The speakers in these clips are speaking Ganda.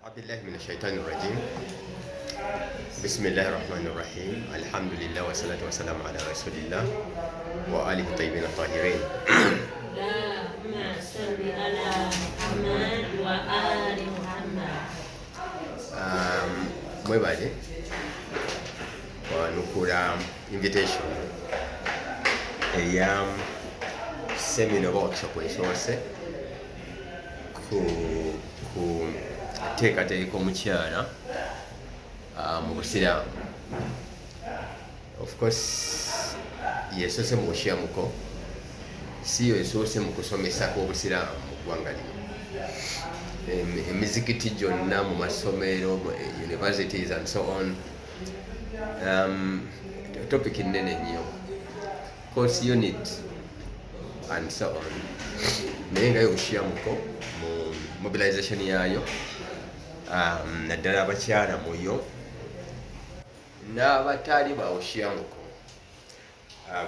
أعوذ بالله من الشيطان الرجيم. بسم الله الرحمن الرحيم. الحمد لله والصلاة والسلام على رسول الله وآله الطيبين الطاهرين. اللهم صل على محمد وآل محمد. Mwebale wanukula invitation eya seminar workshop esoose ku teekateeka omukyala mu busiraamu. Of course yesoose mu busyamuko, si yo esoose mu kusomesa kw'obusiraamu mu ggwanga lino. Emizikiti gyonna mu masomero, universities and so on. Topic nnene nnyo, course unit and so on. Naye nga yo busyamuko mu mobilization yaayo, naddala abakyala muyo n'abatali ba busyamuko,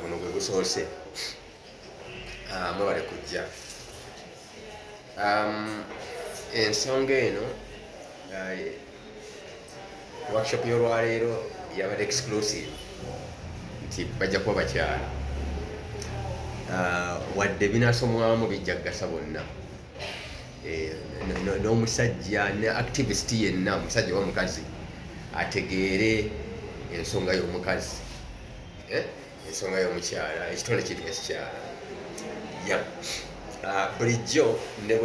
guno gwe gusoose. Mwebale kujja. Ensonga eno workshop y'olwaleero yabadde exclusive nti bajja kuba bakyala, wadde binasomwamu bijja kugasa bonna, n'omusajja ne activist yenna, omusajja oba mukazi, ategeere ensonga y'omukazi, ensonga y'omukyala, ekitonde kiri ekikyala. Bulijjo ne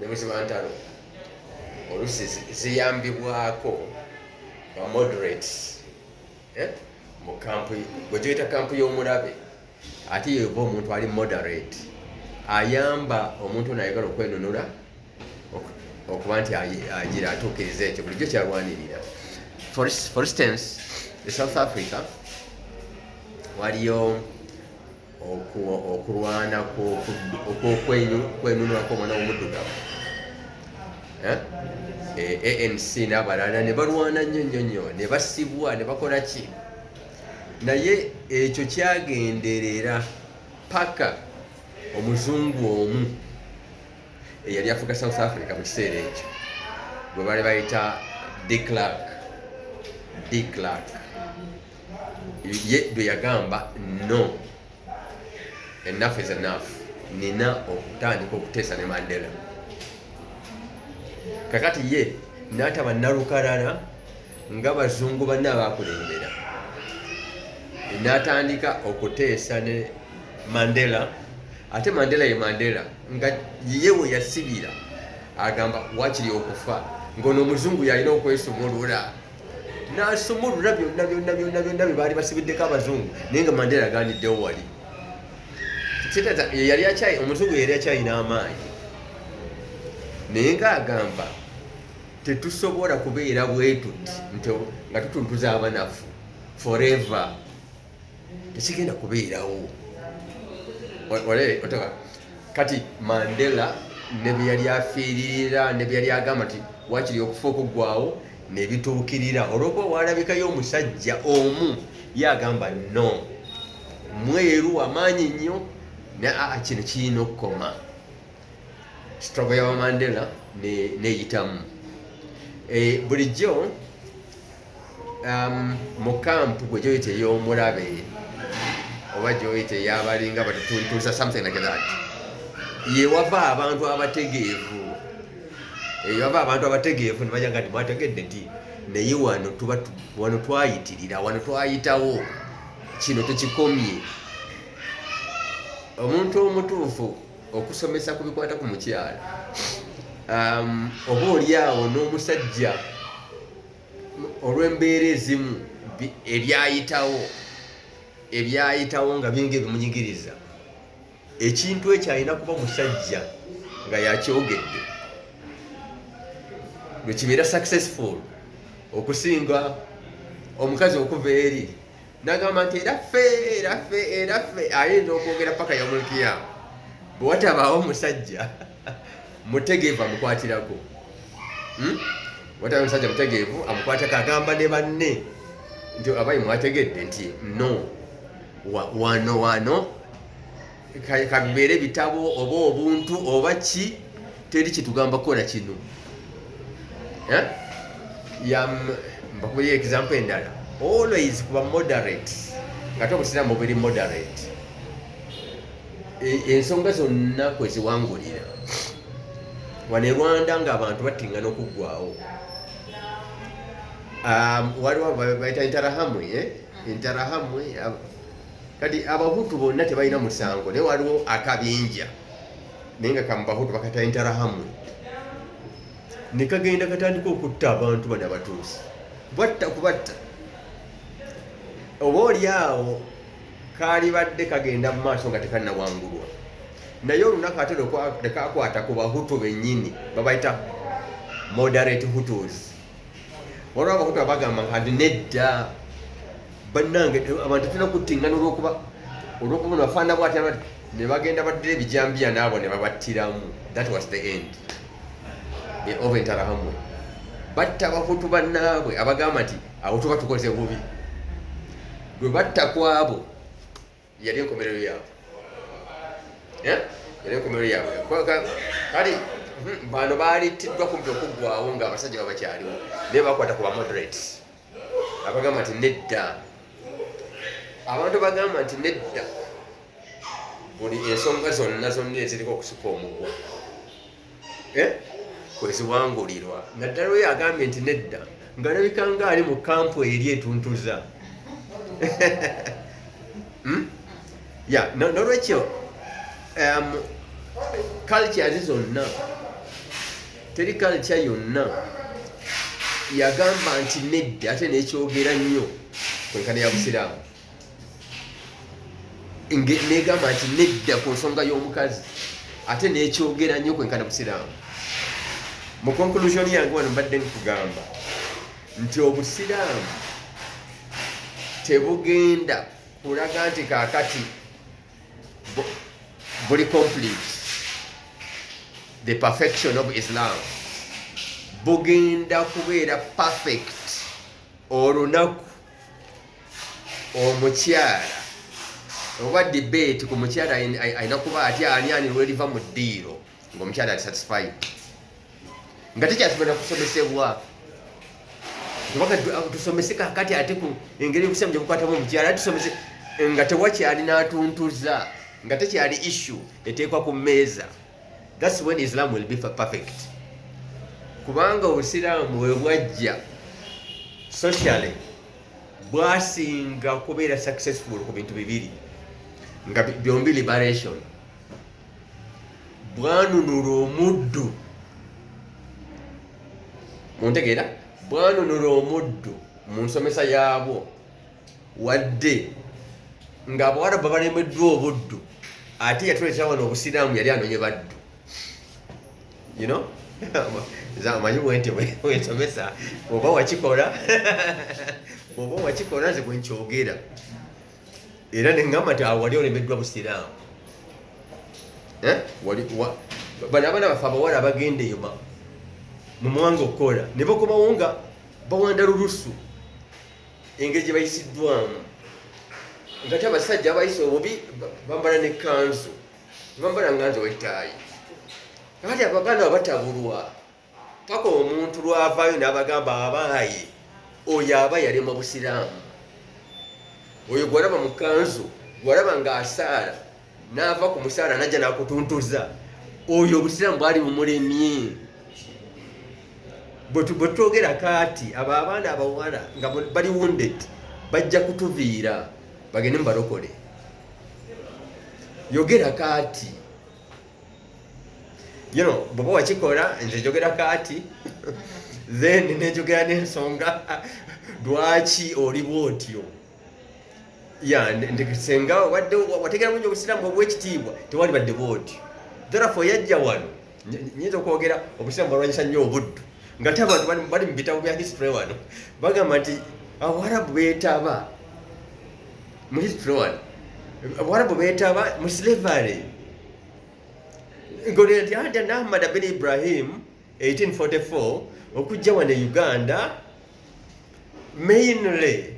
bweziba ntalo oluusi ziyambibwako ba moderates mu kampu, bwe gyoyita kampu y'omulabe, ate yeva omuntu ali moderate ayamba omuntu onayagala okwenunula okuba nti agira atuukiriza ekyo, bulijjo kyalwanirira. For instance, e South Africa waliyo okulwana okwenunulako omwana w'omuddugavu. ANC n'abalala ne balwana nnyo, ne basibwa, ne bakola ki, naye ekyo kyagenderera paka omuzungu omu eyali afuga South Africa mu kiseera ekyo, gwe bali bayita de Klerk, ye bwe yagamba no, enough is enough, nina okutandika okuteesa ne Mandela. Kakati ye n'ataba nalukalala nga bazungu banne abaakulembera, n'atandika okuteesa ne Mandela. Ate Mandela ye Mandela nga ye we yasibira agamba wakiri okufa, ng'ono omuzungu yalina okwesumulula, n'asumulula byonna bye baali basibiddeko abazungu, naye nga Mandela agandiddewo wali. Omuzungu yali akyayina amaanyi, naye ng'agamba tetusobola kubeera bwe tuti nga tutuntuza abanafu forever, tekigenda kubeerawo. Kati Mandela ne bye yali afiiririra, ne bye yali agamba nti wakiri okufa okuggwawo, ne bituukirira. Olw'okuba waalabikayo omusajja omu yagamba no, mweru amaanyi nnyo, kino kirina okukoma. Struggle y'aba Mandela neeyitamu. Bulijjo mu kampu gwe gyoyita ey'omulabe oba gyoyita ey'abalinga batutuusa something like that, yewava abantu abategeevu, ne bajanga nti mwategedde nti naye wano twayitirira, wano twayitawo, kino tekikomye. Omuntu omutuufu okusomesa ku bikwata ku mukyala, oba oliawo n'omusajja olw'embeera ezimu ebyayitawo nga bingi ebimunyigiriza, ekintu ekyo alina kuba musajja nga yakyogedde, lwe kibeera successful okusinga omukazi okuva eri n'agamba nti era ffe ayinza okwogera paka yamulkiyawo. Bwe watabaawo omusajja mutegeevu amukwatirako, watabaawo omusajja mutegeevu amukwatako, agamba ne banne nti abayi mwategedde nti no, wano kabibeere ebitabo oba obuntu oba ki, teri kitugamba kukola kino. Mbakubira example endala, always kuba moderate, ngate obusiraamu buli moderate. Ensonga zonna kweziwangulira wano e Rwanda ng'abantu batingana okuggwawo. Waliwo bayita interahamwe kati abahutu bonna tebalina musango naye waliwo akabinja naye nga kamubahutu bakata interahamwe ne kagenda katandika okutta abantu bano abatuusi batta kubatta oba oli awo kaali badde kagenda mu maaso nga tekanawangulwa naye olunaku ate tekakwata ku bahutu bennyini babayita moderate hutus. Waliwo abahutu abagamba nti nedda bannange abantu tulina kutingana olw'okuba bafaana bwati ne bagenda baddira ebijambiya naabo ne babattiramu. That was the end of Interahamwe. Batta abahutu bannaabwe abagamba nti abo tuba tukoze bubi, gwe batta kwabo yali enkomerero yaabwe. Yali enkomerero yaabwe. Kale bano baalittiddwa kumpi okuggwawo ng'abasajja babakyaliwo naye bakwata ku bamoderates abagamba nti nedda. Abantu bagamba nti nedda buli ensonga zonna eziriko okusuka omugwa kweziwangulirwa. Naddala oyo agambye nti nedda ng'alabika ng'ali mu kampu eri etuntuza. Nolwekyo culture zonna, teri culture yonna yagamba nti nedda ate n'ekyogera nnyo kwenkana ya busiraamu. Negamba nti nedda ku nsonga y'omukazi ate n'ekyogera nnyo kwenkana busiraamu. Mu conclusion yange wano mbadde nkugamba nti obusiraamu tebugenda kulaga nti kaakati buli complete, the perfection of Islam, bugenda kubeera perfect olunaku omukyala oba debate ku mukyala ayina kuba ati ani lweriva mu ddiiro ng'omukyala ati satisfied nga tekyasomera kusomesebwa. Tusomese kakati ate ku engeri obusiraamu gye bukwatamu omukyala tusomese nga tewakyali n'atuntuza nga tekyali issue eteekwa ku mmeeza. That's when Islam will be perfect. Kubanga obusiraamu bwe bwajja socially bwasinga kubeera successful ku bintu bibiri nga byombi liberation. Bwanunula omuddu, muntegeera, bwanunula omuddu mu nsomesa yaabwo wadde nga abawarabu balemeddwa obuddu ate yatuleetera wano obusiraamu yali anoonye baddu. You know? Amanyi bwente bwensomesa oba wakikola oba wakikola nze bwenkyogera era neŋŋamba nti awo wali olemeddwa busiraamu. Bano abaana baffe abawala abagenda eyo mu mwanga okukola ne bakomawo nga bawanda lulusu engeri gye bayisiddwamu nga te abasajja abayise obubi bambala n'ekkanzu bambala nganzi wetaayi. Kati abaana batabulwa paka omuntu lwavaayo n'abagamba abaaye oyo aba yali mu busiraamu. Oyo gwalaba mu kkanzu gwalaba ng'asaala n'ava ku musaala n'ajja n'akutuntuza, oyo obusiraamu bwali bumulemye. Bwe twogera kaati abo abaana abawala nga bali wounded bajja kutuviira bagende mu balokole. Yogera kaati. Bw'oba wakikola nze njogera kaati then nenjogera n'ensonga lwaki oli bw'otyo. Senga wategera bungi obusiraamu obw'ekitiibwa tewali badde bw'otyo. Therefore yajja wano nyinza okwogera obusiraamu balwanyisa nnyo obuddu nga te abantu bali mu bitabo bya history wano bagamba nti abawarabu beetaba mu history wano, abawarabu beetaba mu slavery. Ngolera nti Adan Ahmad bin Ibrahim 1844 okujja wano e Uganda mainly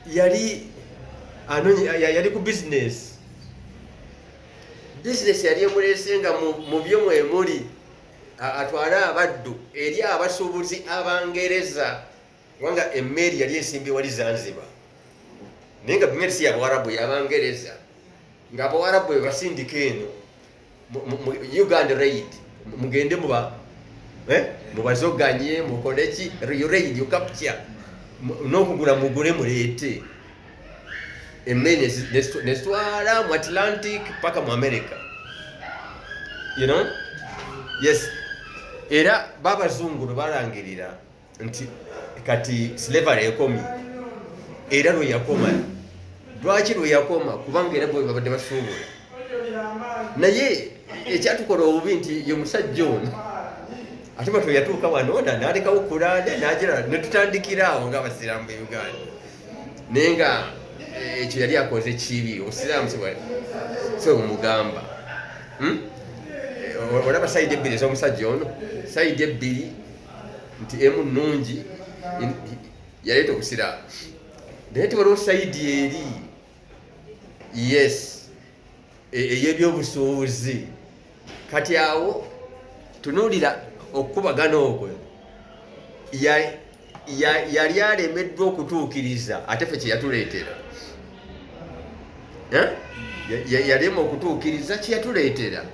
yali ku business yali emuleese nga mu byo mwemuli atwale abaddu eri abasuubuzi Abangereza, kubanga emmeeri yali esimbye wali Zanzibar, naye nga emmeeri si y'Abawarabu, y'Abangereza, ng'Abawarabu bwe basindika eno mu Uganda raid, mugende mubazoganye mukoleki raid you capture, n'okugula mugule muleete. Emmeeri nezitwala mu Atlantic paka mu America, you know. Yes, era babazungu balangirira nti kati slavery ekomi, era lwe yakoma. Lwaki lwe yakoma? Kubanga era bwe babadde basuubula. Naye ekyatukola obubi nti ye musajja ono ate bwe yatuuka wano n'alekawo kulaade n'agira ne tutandikira awo ng'Abasiraamu b'e Uganda, naye nga ekyo yali akoze kibi. Obusiraamu si bumugamba. Olaba sayidi ebbiri ez'omusajja ono, sayidi ebbiri nti emu nnungi yaleeta obusiraamu, naye tewaliwo sayidi eri yes ey'ebyobusuubuzi. Kati awo tunuulira okukubagana okwo yali alemeddwa okutuukiriza, ate ffe kye yatuleetera. Yalema okutuukiriza kye yatuleetera.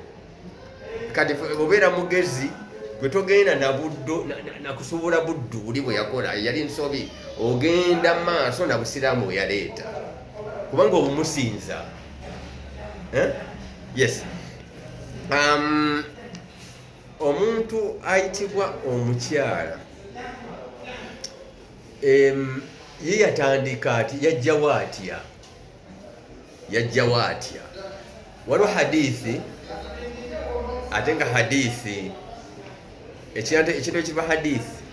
Kati obeera mugezi gwe togenda na buddo nakusuubula buddu buli bwe yakola, yali nsobi, ogenda maaso na busiraamu bwe yaleeta, kubanga obumusinza. Yes. Omuntu ayitibwa omukyala, ye yatandika ati yajjawo atya. Waliwo hadithi, ate nga hadithi ekintu ekiva hadithi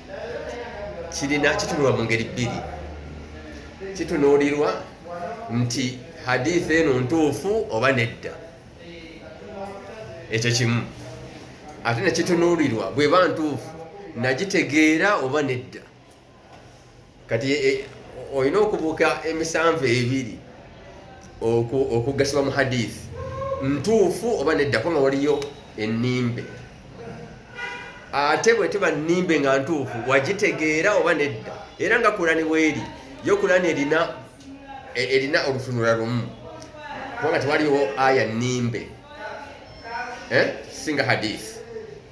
kitunuulwa mu ngeri bbiri. Kitunuulirwa nti hadithi eno ntuufu oba nedda, ekyo kimu. Ate nekitunuulirwa bw'eba ntuufu nagitegeera oba nedda. Kati olina okubuuka emisanvu ebiri okugasibwa mu hadithi, ntuufu oba nedda, kubanga waliyo ennimbe. Ate bwe teba nnimbe nga ntuufu, wagitegeera oba nedda. Era nga Kurani bw'eri, yo Kurani erina olutunula lumu, kubanga tewaliwo aya nnimbe singa hadithi.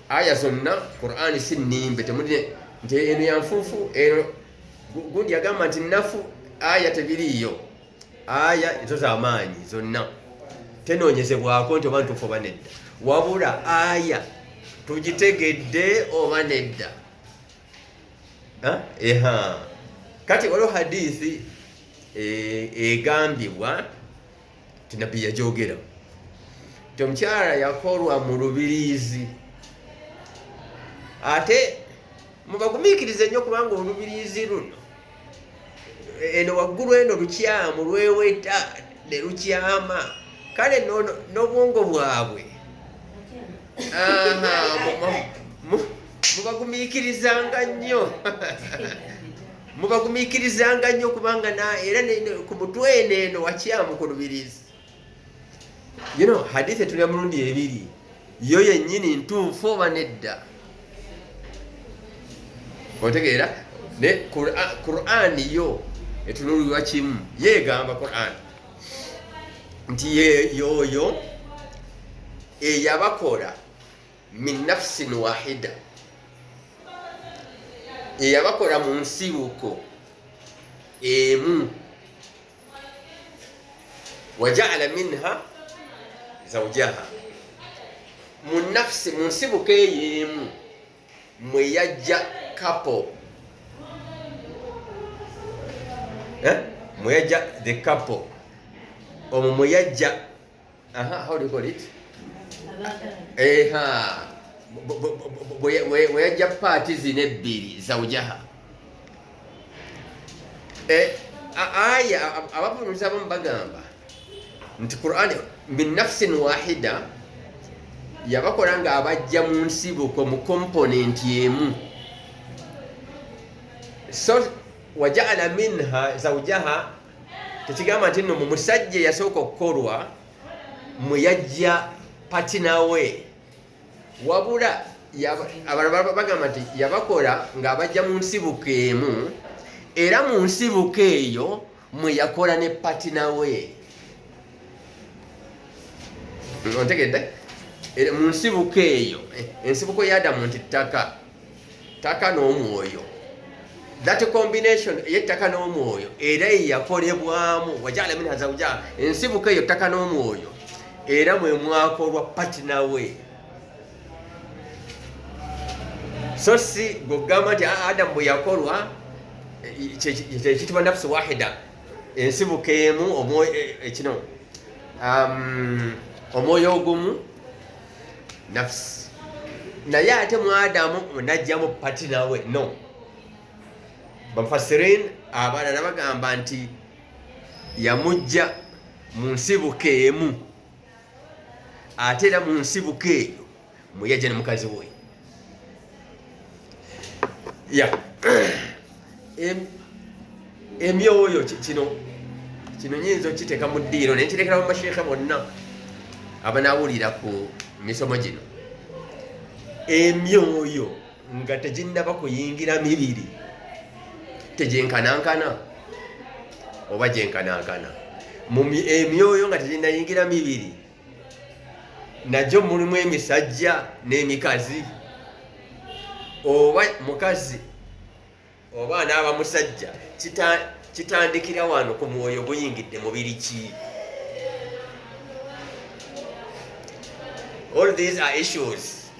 Aya zonna Kurani si nnimbe, temuli nti eno ya nfuufu, eno gundi yagamba nti nnafu. Aya tebiriiyo, aya ezo z'amaanyi zonna, tenoonyezebwako nti oba ntuufu oba nedda, wabula aya tugitegedde oba nedda. Kati waliwo hadithi egambibwa ti nabbi yagyogera nti omukyala yakolwa mu lubiriizi. Ate mubagumiikirize nnyo, kubanga olubiriizi luno eno waggulu eno lukyamu, lweweta ne lukyama, kale n'obwongo bwabwe mubagumiikirizanga nnyo kubanga era ku mutwe eno wakyamu ku lubiriizi. You know, hadithi etulya mulundi ebiri, yo yennyini ntuufu oba nedda. Otegeera? Ne Qur'ani yo etunuulirwa kimu. Yeegamba Qur'ani nti yoyo eyabakola min nafsin wahida, eyabakola mu nsibuko emu, wajaala minha zawjaha, mu nafsi, mu nsibuko eyo emu mwe yajja couple, mwe yajja the couple, omwo mwe yajja how do you call it? Bwe yajja paati zino ebbiri zawjaha. Aya abavunuulizi abamu bagamba nti Qur'ani min nafsin wahida yabakola nga abajja mu nsibuko mu komponenti emu. So wajaala minha zawjaha tekigamba nti nno mu musajja yasooka okukolwa mwe yajja patina we, wabula abalala bagamba nti yabakola ng'abajja mu nsibuko emu era mu nsibuko eyo mwe yakola ne patina we. Ontegedde? Mu nsibuko eyo ensibuko ya Adamu nti ttaka n'omwoyo, that combination y'ettaka n'omwoyo era yakolebwamu wajala mina zawuja ensibuko eyo ttaka n'omwoyo era mwe mwakolwa patina we. So si gogamba nti Adamu bwe yakolwa kyekitibwa nafsu wahida, ensibuko emu kino omwoyo ogumu nafsi, naye ate mu Adamu najjamu patina we. No, bamufasirin abalala bagamba nti yamujja mu nsibuko emu ate era mu nsibuko eyo mwe yajja ne mukazi we. Emyoyo kino nyinza okiteeka mu ddiiro naye nkirekera mu masheekhe bonna abanaawulira ku misomo gino. Emyoyo nga teginnaba kuyingira mibiri tegyenkanankana oba gyenkanankana. Emyoyo nga teginnayingira mibiri nagyo mulimu emisajja n'emikazi, oba mukazi oba anaaba musajja kitandikira wano ku mwoyo guyingidde mubiri ki. All these are issues.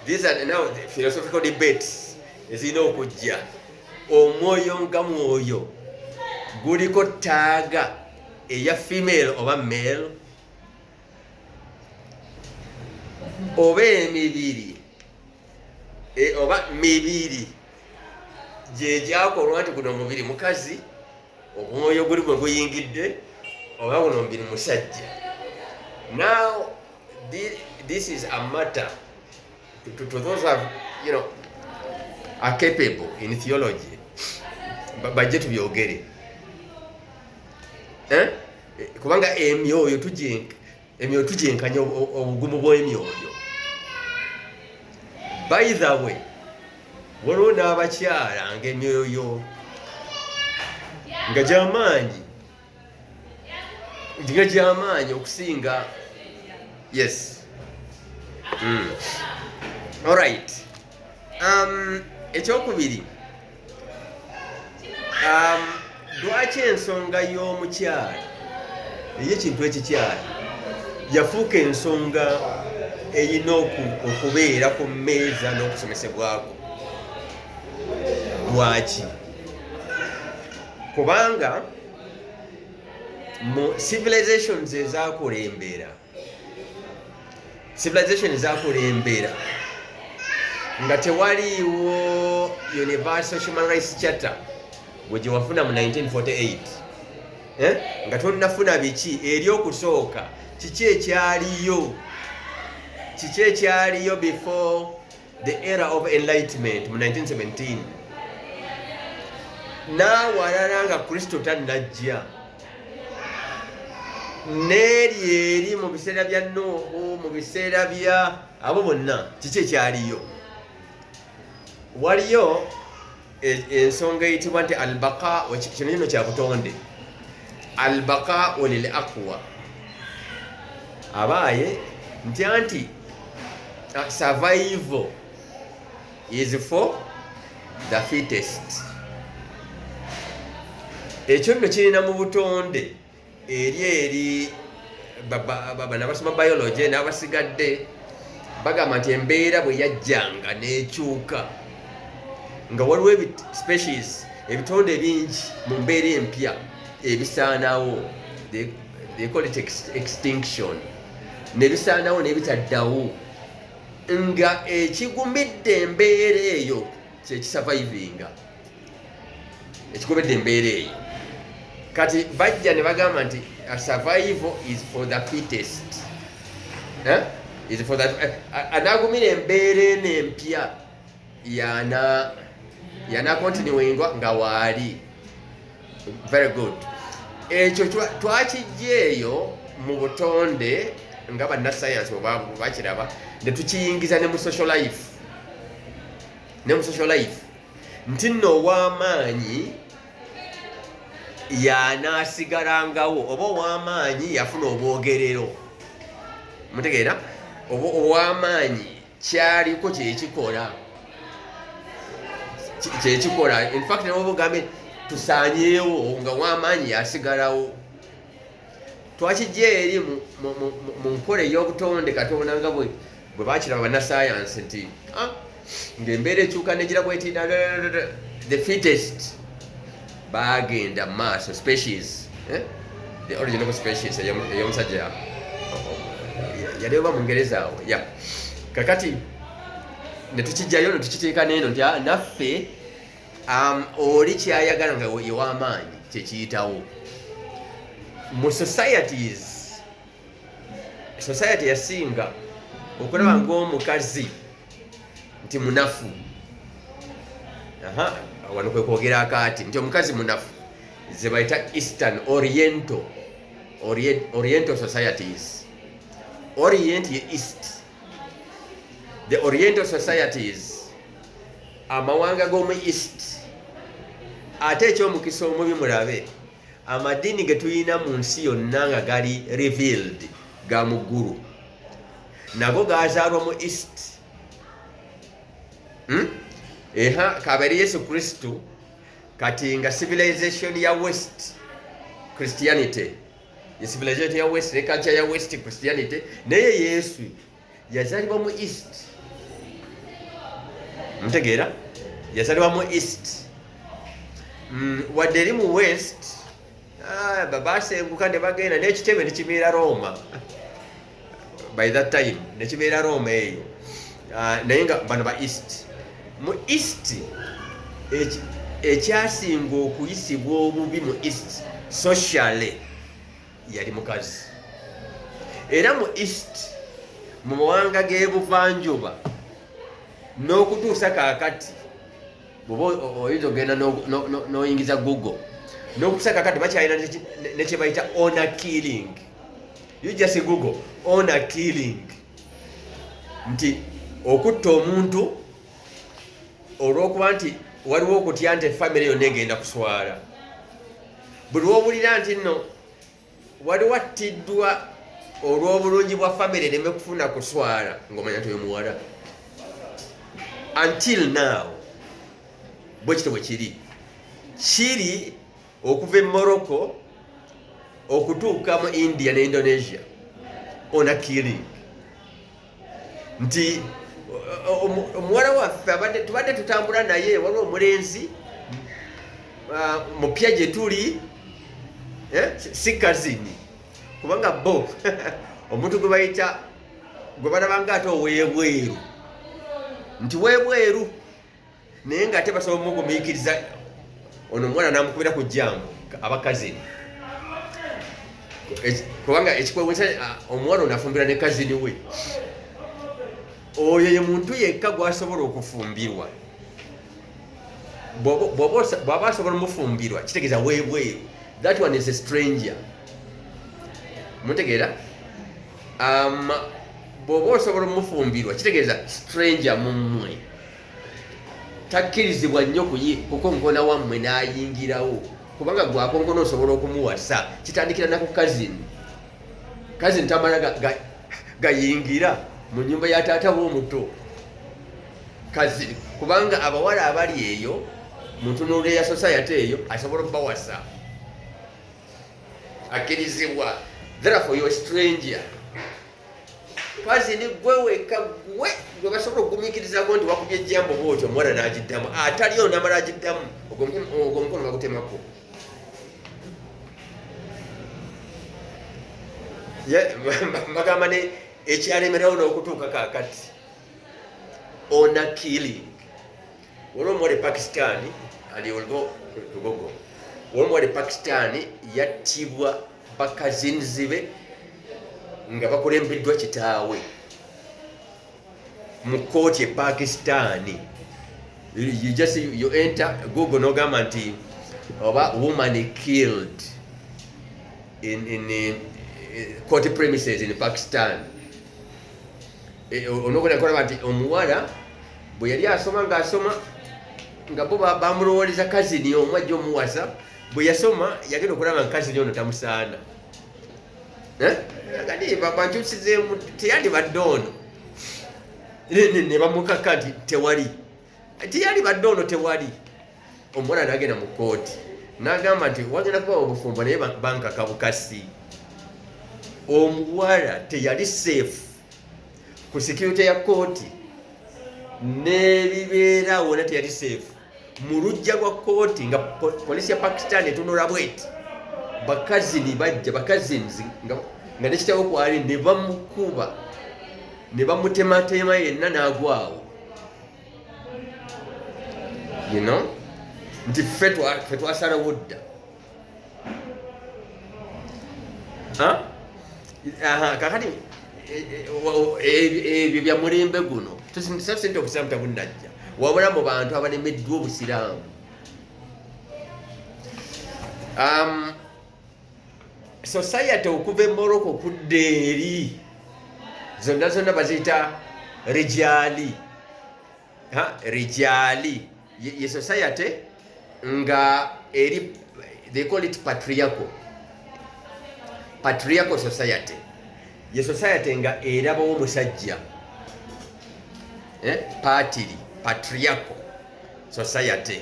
These are now the philosophical debates ezirina okujja. Omwoyo nga mwoyo guliko taaga eya female oba male, oba emibiri oba mibiri gye gyakolwa nti guno mubiri mukazi, omwoyo guli gwe guyingidde, oba guno mubiri musajja. Now this is a matter to those who have, are capable in theology. Bajje tubyogere. Kubanga emyoyo tugyenkanya obugumu bw'emyoyo. By the way, waliwo n'abakyala ng'emyoyo nga gy'amaanyi okusinga. Yes. All right. Ekyokubiri, lwaki ensonga y'omukyala ey'ekintu ekikyala yafuuka ensonga eyina okubeera ku mmeeza n'okusomesebwako? Lwaki? Kubanga mu civilizations ezakulembera nga tewaliiwo Universal Human Rights Charter gwe gye wafuna mu 1948, nga tonnafuna biki eri okusooka, kiki ekyaliyo before the era of enlightenment mu 1917, n'awalala nga Kristo tannajja, n'eri eri mu biseera bya Nuhu, mu biseera bya abo bonna, kiki ekyaliyo? Waliyo ensonga eyitibwa nti albaqa, kino kya butonde, albaqa lil aqwa, abaaye nti survival is for the fittest. Ekyo nno kirina mu butonde eri n'abasoma biology n'abasigadde bagamba nti embeera bwe yajjanga n'ekyuka nga waliwo species ebitonde bingi mu mbeera empya ebisaanawo, they call it extinction, nebisaanawo nebitaddawo, nga ekigumidde embeera eyo kyekisurvivinga, ekigumidde embeera eyo. Kati bajja ne bagamba nti a survival is for the fittest. Is for the anagumira embeera eno empya yana continuingwa nga waali. Very good. Ekyo twakijja eyo mu butonde nga bannasscience bakiraba ne tukiyingiza ne mu social life nti nno ow'amaanyi y'anaasigalangawo oba ow'amaanyi yafuna obwogerero mutegeera ow'amaanyi kyaliko kyekikola in fact nabo bugambe tusaanyeewo nga ow'amaanyi yasigalawo twakijja eri mu nkola ey'obutonde katonda nga bwe bakiraba bannasscience nti ng'embeera ekyuka negira bwetinda the fittest bagenda maaso species the original species ey'omusajja yali oba mungereza awo kakati netukijjayo netukiteeka neeno nti naffe oli kyayagala nga ew'amaanyi kyekiyitawo mu society yasinga okulaba ng'omukazi nti munafu wano kwe kwogera akaati nti omukazi munafu ze bayita eastern oriental societies. Orient ye east. The oriental societies amawanga g'omu east ate ekyomukisa omubi mulabe amadini ge tuyina mu nsi yonna nga gali revealed ga mu ggulu nago gazaalwa mu east. Kabeere Yesu Kristo kati nga civilization ya west Christianity, the civilization ya west, the culture ya west Christianity, naye Yesu yazalibwa mu east. Mtegeera yazalibwa mu east. Wadde eri mu west babasenguka ne bagenda n'ekitebe nekibeera Roma by that time nekibeera Roma eyo naye nga bano ba east. Mu east ekyasinga okuyisibwa obubi mu east socially yali mukazi, era mu east mu mawanga g'ebuvanjuba n'okutuusa kaakati bw'oba oyinza ogenda n'oyingiza Google n'okutuusa kaakati bakyalina ne kye bayita honor killing. You just Google honor killing, nti okutta omuntu olw'okuba nti waliwo okutya nti famire yonna egenda kuswala. Buli lw'owulira nti nno waliwo attiddwa olw'obulungi bwa famire ereme kufuna kuswala ng'omanya nti oyo muwala. Until now bwe kito bwe kiri okuva e Morocco okutuuka mu India ne Indonesia honor killing, nti omuwala waffe tubadde tutambula naye waliwo omulenzi mupya gye tuli si kazini kubanga bo omuntu gwe bayita gwe balabanga ate ow'ebweru nti webweru naye nga ate basobola omugumiikiriza ono omuwala namukubira ku jjambo abakazini kubanga ekikwewesa omuwala ono afumbirwa ne kazini we. Oyo ye muntu yekka gwasobola okufumbirwa. Bw'aba asobola omufumbirwa kitegeeza weebweru, that one is a stranger. Mutegeera? Bw'oba osobola omufumbirwa kitegeeza stranger mu mmwe, takkirizibwa nnyo kukonkona wammwe n'ayingirawo kubanga gwakonkona osobola okumuwasa. Kitandikira naku kazini tamala gayingira mu nnyumba ya taata w'omuto kazini kubanga abawala abali eyo mu ntunuulo ya society eyo asobola okubawasa, akkirizibwa. Therefore you are stranger. Kazini gwe wekka gwe basobola okugumiikirizako nti wakubye ejjambo bwotyo omuwala n'agiddamu, ataliyo n'amala agiddamu ogwo omukono bagutemako. Bagamba ne ekyalemerawo n'okutuuka kaakati honor killing. Waliwo omuwala e Pakistan waliwo Pakistan yattibwa bakazinzi be nga bakulembeddwa kitaawe mu kooti e Pakistan. You enter Google n'ogamba nti oba woman killed in court premises in Pakistan. Onokona kola nti omuwala bwe yali asoma nga bo bamulowoleza kazini omwajja omuwasa bwe yasoma yagenda okulaba kazini ono tamusaana kati bankyusizeemu teyandibadde ono ne bamukaka nti tewali teyandibadde ono tewali. Omuwala n'agenda mu kooti n'agamba nti wagenda kuba obufumbo naye bankaka bukasi. Omuwala teyali safe ku security ya kooti n'ebibeera wona teyali safe. Mu lujja gwa kooti nga polisi ya Pakistan etunula bweti bakazini bajja bakazinzi nga nekitawo kwali ne bamukuba ne bamutematema yenna n'agwawo. You know? Nti ffe twasalawo dda. Kakati ebyo bya mulembe guno tusente obusiraamu tabunnajja wabula mu bantu abalemeddwa obusiraamu. Society okuva e Morocco okudda eri zonna baziyita rijali. Rijali ye society nga eri, they call it patriarchal society. Ye society nga erabawo omusajja patriarchal society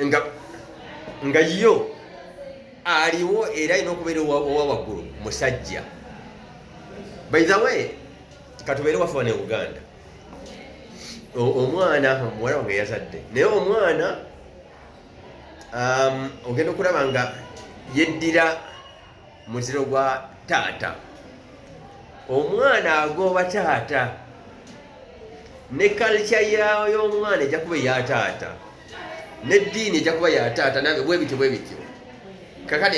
nga yo aliwo era ina okubeera owa waggulu musajja. By the way, katubeere waffe wano e Uganda omwana omuwala wange yazadde naye omwana ogenda okulaba nga yeddira muziro gwa taata. Omwana agooba taata ne culture y'omwana ejja kuba eya taata n'eddiini ejja kuba ya taata nabe bwe bityo. Kakati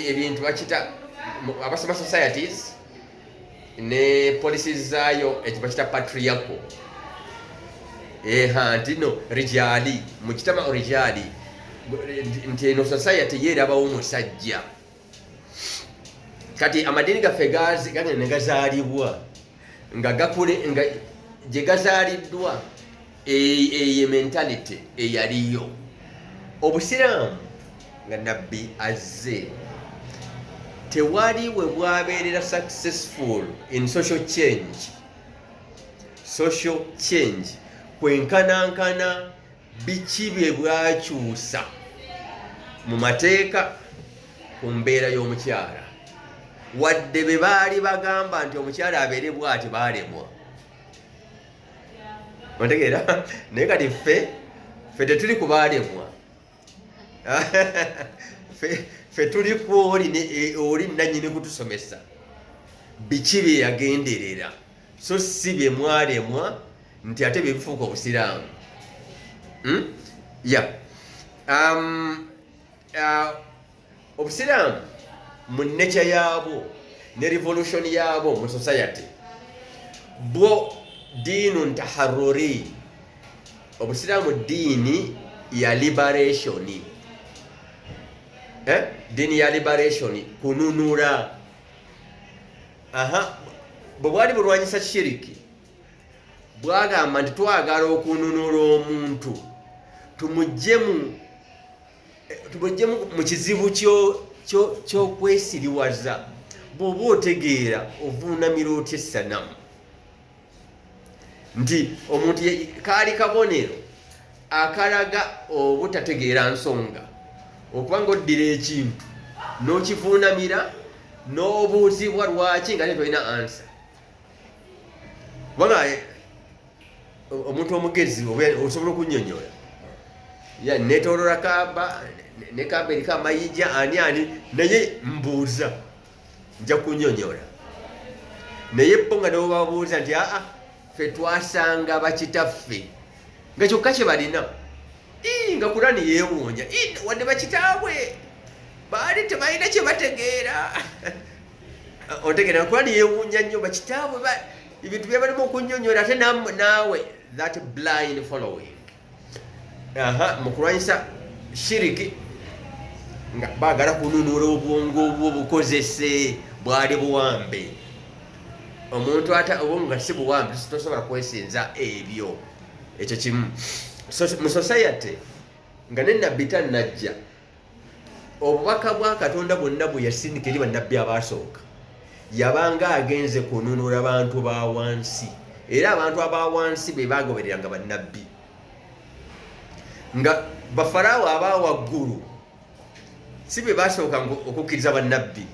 ebintu bakita abasoma societies ne policies zaayo ekyo bakita patriarchal. Nti no rijali mukitama orijali nti eno society yeerabawo omusajja. Kati amadini gaffe gagenda ne gazaalibwa nga gakule nga gye gazaaliddwa eyo mentality eyaliyo. Obusiraamu nga nabbi azze tewali we bwabeerera successful in social change kwenkanankana biki bye bwakyusa mu mateeka ku mbeera y'omukyala wadde be baali bagamba nti omukyala abeere bw'ati baalemwa. Ontegeera naye kati ffe tetuli ku baalemwa. Ffe tuli ku oli nannyini kutusomesa biki bye yagenderera so si bye mwalemwa nti ate bye bifuuka obusiraamu. Obusiraamu mu nature yaabwo ne revolution yaabwo mu society bwo diinun taharruri. Obusiraamu diini ya liberation. Diini ya liberation kununula. Bwe bwali bulwanyisa shiriki bwagamba nti twagala okununula omuntu tumugye mu kizibu ky'okwesiriwaza. Bw'oba otegeera ovuunamira otya essanamu nti omuntu kaali kabonero akalaga obutategeera nsonga okubanga oddira ekintu n'okivuunamira n'obuuzibwa lwaki nga tetolina ansa. Kubanga omuntu omugezi osobola okunnyonnyola netolola kamba ne kamba eriko amayinja ani naye mbuuza nja kunnyonnyola. Naye bo nga nabo babuuza nti ffe twasanga bakitaffe nga kyokka kye balina nga Kurani yeewuunya wadde bakitaabwe baali tebalina kye bategeera. Otegeera Kurani yeewuunya nnyo bakitaabwe ebintu bye balimu okunnyonnyola ate naawe that blind following. Mu kulwanyisa shiriki nga baagala kununula obwongo obwo bukozese bwali buwambe. Omuntu nga si buwambe tosobola kwesinza ebyo. Ekyo kimu. Mu society nga ne nabbi tannajja, obubaka bwa Katonda bwonna bwe yasindika eri bannabbi abaasooka, yabanga agenze kununula bantu ba wansi, era abantu aba wansi be bagobereranga bannabbi. Nga bafaraawo aba waggulu si be basooka okukkiriza bannabbi,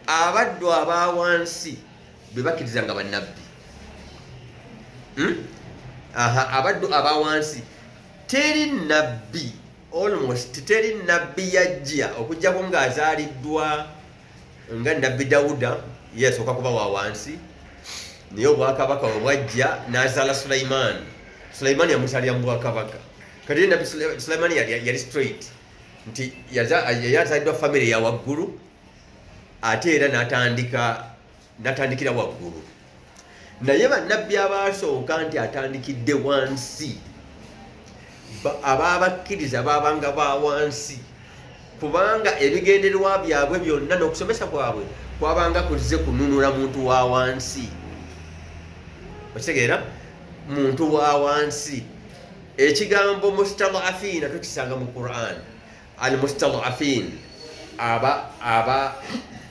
abaddu aba wansi be bakkirizanga bannabbi. Abaddu aba wansi teri nabbi, almost teri nabbi yajja okujjako ng'azaaliddwa nga nabbi Dawuda yasooka kuba wa wansi, naye obwakabaka bwe bwajja n'azaala Sulaiman yamusalira mu bwakabaka. Kati nabbi Sulaiman yali straight nti yali azaaliddwa famire ya waggulu ate era n'atandikira waggulu. Naye bannabbi abaasooka nti atandikidde wansi, ababakkiriza baabanga ba wansi, kubanga ebigendererwa byabwe byonna n'okusomesa kwabwe kwabanga kulize kununula muntu wa wansi. Okitegeera? Muntu wa wansi. Ekigambo mustad'afiina tukisanga mu Quran. Al mustad'afiin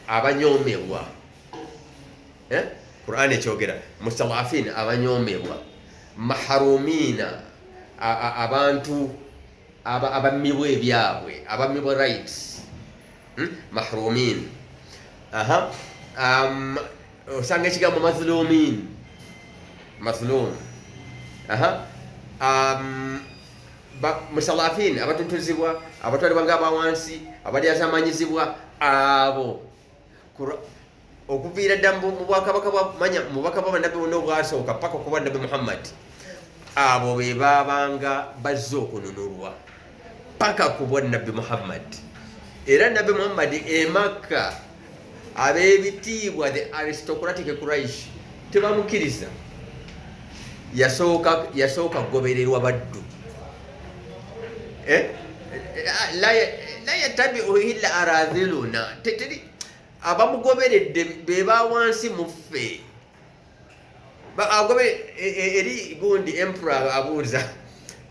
abanyoomebwa. Quran ekyogera mustad'afiin abanyoomebwa, mahrumiina abantu abamibwa ebyabwe, abamibwa rights. Mahrumiin. Osanga ekigambo mazlumiin, mazlum. Mustad'afiin abatuntuzibwa, abatwalibwa ng'abawansi, abalyazamanyizibwa, abo okuviira dda mu bwakabaka bwa bannabbi bonna obwasooka paka okuba nabbi Muhammad, abo be baabanga bazze okununulwa paka ku bwa nabbi Muhammad. Era nabbi Muhammad e Makka ab'ebitiibwa the aristocratic Quraish tebamukkiriza, yasooka kugobererwa baddu. La yattabi'u illa aradhiluna. Abamugoberedde be ba wansi mu ffe. Eri gundi emperor abuuza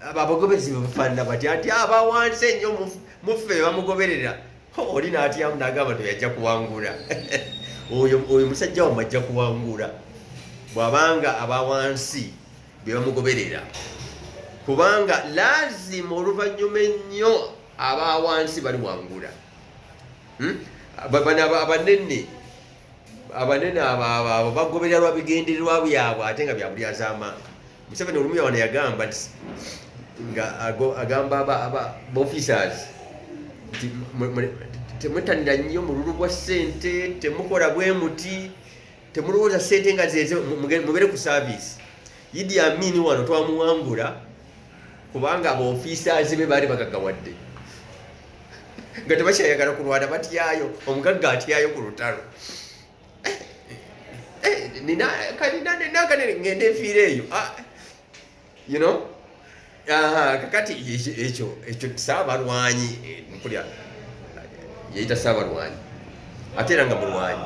abagobezi bafaanana bati, ati aba wansi ennyo mu ffe bamugoberera. Oli n'atyamu n'agamba yajja kuwangula. Oyo musajja wammwe ajja kuwangula bw'abanga aba wansi be bamugoberera, kubanga lazima oluvannyuma ennyo aba wansi baliwangula. Abanene abo bagoberera lwa bigendererwa byabwe ate nga byabulyazaamaanyi. Museveni olumya wano yagamba nga agamba officers nti temwetanira nnyo mu lulu bwa ssente, temukola bwe muti, temulowooza ssente nga zeze mubere ku service. Idi Amin wano twamuwangula kubanga aba-officers be baali bagaggawadde nga tebakyayagala kulwana, batyayo, omugagga atyayo ku lutalo. Ninakanene ngende enfiira eyo, you know. Kakati ekyo Saabalwanyi mpulya yeyita Saabalwanyi ate era nga mulwanyi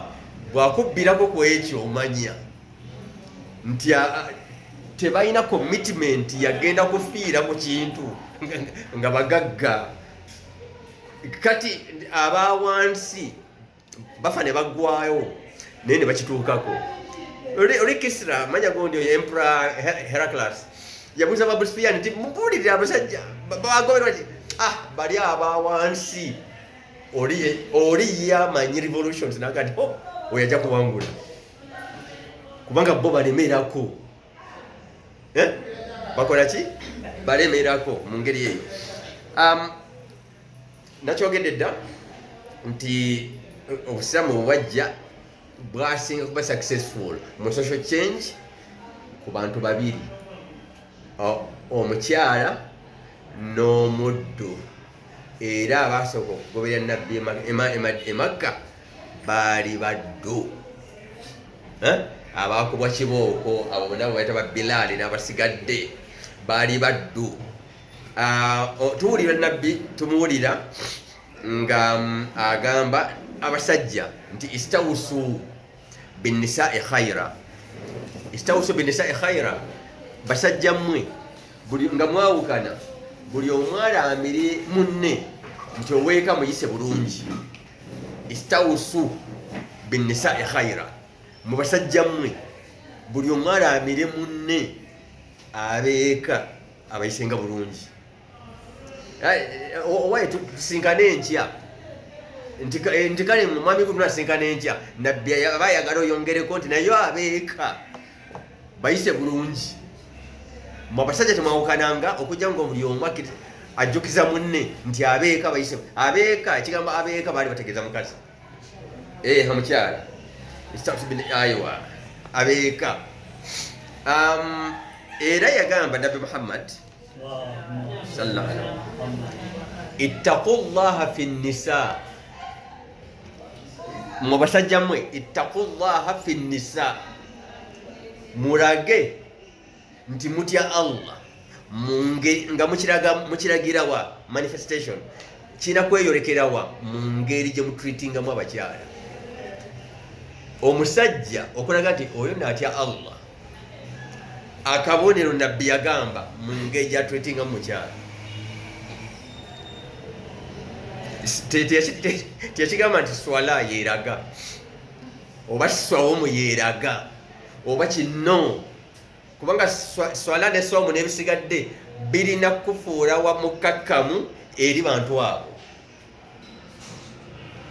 bwakubbirako ku ekyo omanya nti tebalina commitment yagenda kufiira mu kintu nga bagagga. Kati aba wansi bafa ne baggwayo naye ne bakituukako. Oli Kisra manya gondi oyo Emperor Heraclius yabuuza Abusufyaani nti mubuulire abasajja bagoberera bati bali aba wansi. Oli yamanyi revolutions naga nti oyo ajja kuwangula kubanga bo balemerako. Bakola ki? Balemerako mu ngeri eyo. Nakyogedde dda nti obusiraamu bwajja bwasinga kuba successful mu social change ku bantu babiri, omukyala n'omuddu. Era abasooka okugoberera nabbi e Makka baali baddu, abakubwa kibooko, abo bonna bayita ba Bilaali n'abasigadde baali baddu. Tuwulira nabbi, tumuwulira nga agamba abasajja nti istawusu binnisa'i khaira. Istawusu binnisa'i khaira, basajja mmwe buli nga mwawukana buli omu alaamire munne nti oweeka muyise bulungi. Istawusu binnisa'i khaira, mu basajja mmwe buli omu alaamire munne abeeka abayisenga bulungi. Owaye tusinkane enkya nti kale mwami guno asinkana enkya nabbi aba ayagala oyongereko nti naye abeeka bayise bulungi. Mu abasajja temwawukananga okujja nga buli omu ajjukiza munne nti abeeka bayise. Abeeka, ekigambo abeeka baali bategeeza mukazi. Omukyala aywa abeeka. Era yagamba Nabbi Muhammad sallallahu alaihi wasallam, ittaqullaha fi nnisa, mu basajja mmwe ittaqullaha fi nnisa, mulage nti mutya Allah nga mukiragirawa manifestation kina kweyolekerawa mu ngeri gye mutreatingamu abakyala. Omusajja okulaga nti oyo naatya Allah, akabonero nabbi yagamba mu ngeri gyatreatingamu mukyala. Teyakigamba nti swala yeeraga oba swawomu yeeraga oba kino, kubanga swala ne swamu n'ebisigadde birina kufuula wa mukakkamu eri bantu abo.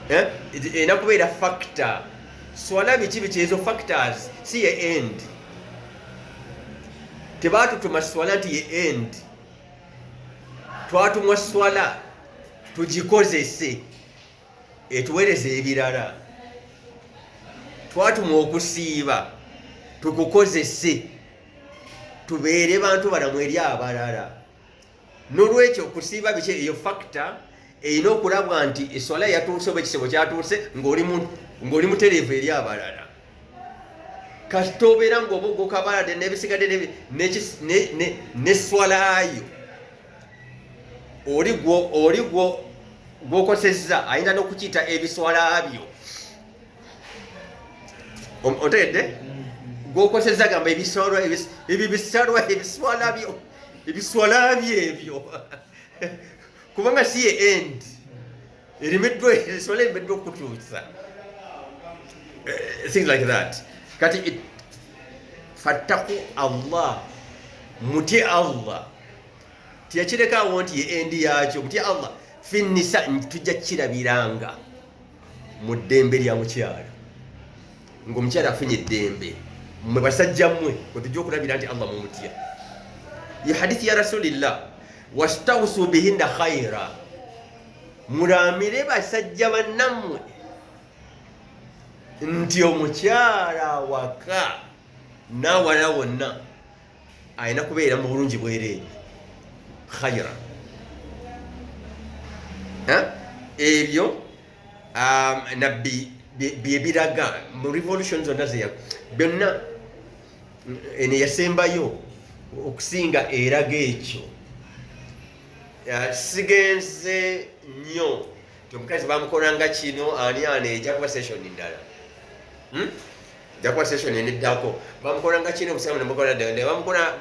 Erina kubeera factor. Swala biki ezo factors, si ye end. Tebaatutuma swala nti ye end, twatumwa swala tugikozese etuweereza ebirala. Twatumwa okusiiba tukukozese tubeere bantu balamu eri abalala. N'olwekyo okusiiba biki eyo factor erina okulabwa nti eswala yatuuse oba ekisebo kyatuuse ng'oli mutereevu eri abalala. Kasita obeera ng'oba ogokabalade n'ebisigadde n'eswalayo oli gw'okosezza ayinza n'okukiyita ebiswala byo. Otegedde? Gw'okosezza gamba ebiswala byo ebyo kubanga si ye end, eswala erimeddwa okutuusa. Things like that. Kati fattaku Allah, mutye Allah. Tiyakirekawo nti ye endi yakyo, mutye Allah. Finnisa tujja kirabiranga mu ddembe lya mukyala, ng'omukyala afunye eddembe. Mmwe basajja mmwe bwe tujja okulabira nti Allah mumutya. Ye hadithi ya Rasulillah, wastawusu bihinna khaira, mulaamire basajja bannammwe nti omukyala waka n'awala wonna ayina kubeera mu bulungi bwereere. Khaira ebyo nabbi byebiraga mu revolution zonna byonna eno yasembayo okusinga eraga ekyo. Sigenze nnyo nti omukazi bamukolanga kino ani ejakuba session ndala, ejakuba session eneddako bamukolanga kino obusiraamu nemukola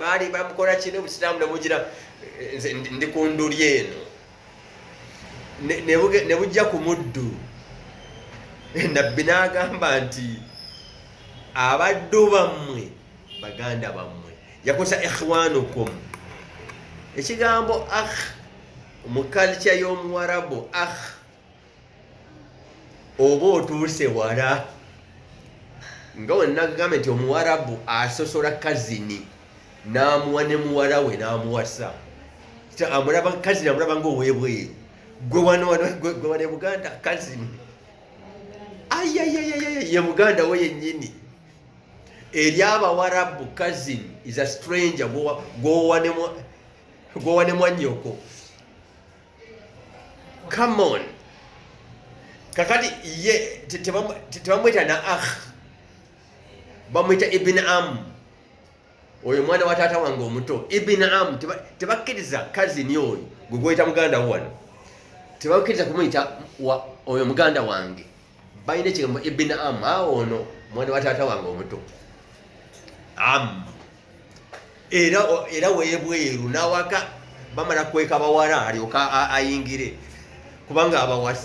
baali bamukola kino obusiraamu nemugira ndi ku nduli eno ne bujja ku muddu. Nabbi n'agamba nti abaddu bammwe baganda bammwe. Yakozesa ikhwanukum, ekigambo mu culture y'Omuwarabu oba otuuse wala, nga wonna gagamba nti Omuwarabu asosola kazini n'amuwa ne muwala we n'amuwasa. Amulaba kazini amulaba ng'owebweru, gwe wane Buganda kazini ye muganda we yennyini. Eri Abawarabu cousin is a stranger gwowane mwannyoko. Come on. Kakati ye tebamwita na bamwita ibn am, oyo mwana wa taata wange omuto. Ibn am tebakkiriza cousin oyo gwe gweta muganda wano, tebakkiriza kumuyita oyo muganda wange. balina ekigambo ibn am ono mwana wa taata wange omuto am era weebweru n'awaka bamala kweka bawala alyoka ayingire kubanga abawasa